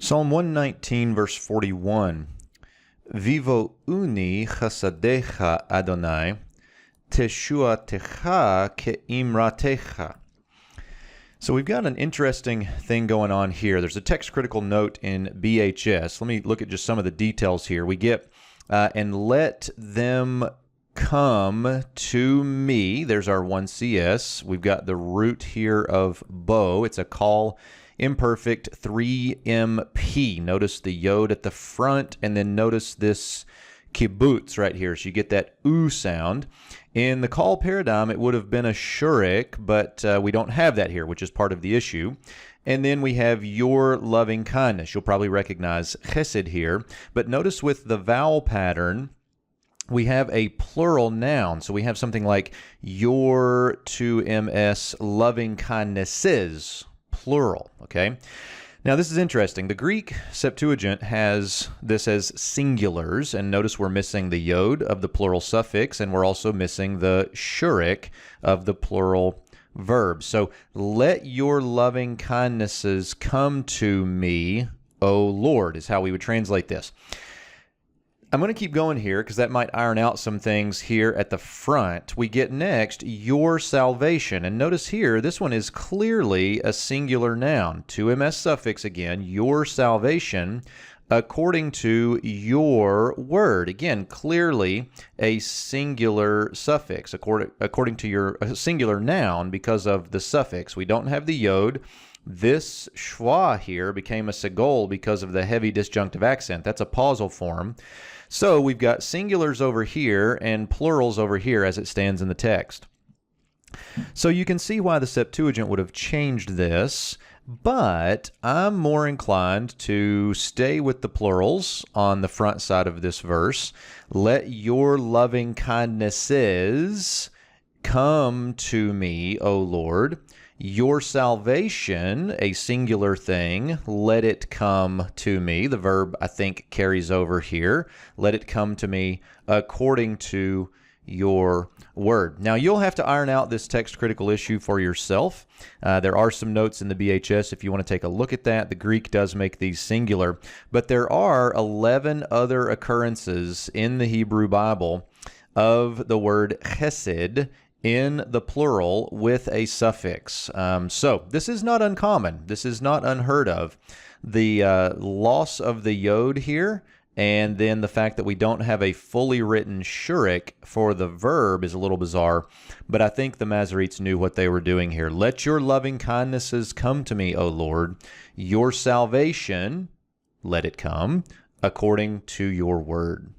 Psalm 119, verse 41. Vivo uni chasadecha Adonai, teshuatecha keimratecha. So we've got an interesting thing going on here. There's a text critical note in BHS. Let me look at just some of the details here. We get, and let them come to me. There's our 1CS. We've got the root here of bo. It's a call imperfect 3MP. Notice the yod at the front, and then notice this kibbutz right here. So you get that oo sound. In the call paradigm, it would have been a shurik, but we don't have that here, which is part of the issue. And then we have your loving kindness. You'll probably recognize chesed here. But notice with the vowel pattern, we have a plural noun. So we have something like your 2ms loving kindnesses, plural, okay? Now this is interesting. The Greek Septuagint has this as singulars, and notice we're missing the yod of the plural suffix, and we're also missing the shurik of the plural verb. So let your loving kindnesses come to me, O Lord, is how we would translate this. I'm going to keep going here because that might iron out some things here at the front. We get next, your salvation. And notice here, this one is clearly a singular noun. 2ms suffix again, your salvation, according to your word. Again, clearly a singular suffix, according to your singular noun because of the suffix. We don't have the yod. This schwa here became a segol because of the heavy disjunctive accent. That's a pausal form. So we've got singulars over here and plurals over here as it stands in the text. So you can see why the Septuagint would have changed this, but I'm more inclined to stay with the plurals on the front side of this verse. Let your loving kindnesses come to me, O Lord. Your salvation, a singular thing, let it come to me. The verb, I think, carries over here. Let it come to me according to your word. Now, you'll have to iron out this text critical issue for yourself. There are some notes in the BHS if you want to take a look at that. The Greek does make these singular, but there are 11 other occurrences in the Hebrew Bible of the word chesed in the plural with a suffix. So this is not uncommon. This is not unheard of. The loss of the yod here, and then the fact that we don't have a fully written shurik for the verb is a little bizarre, but I think the Masoretes knew what they were doing here. Let your loving kindnesses come to me, O Lord. Your salvation, let it come according to your word.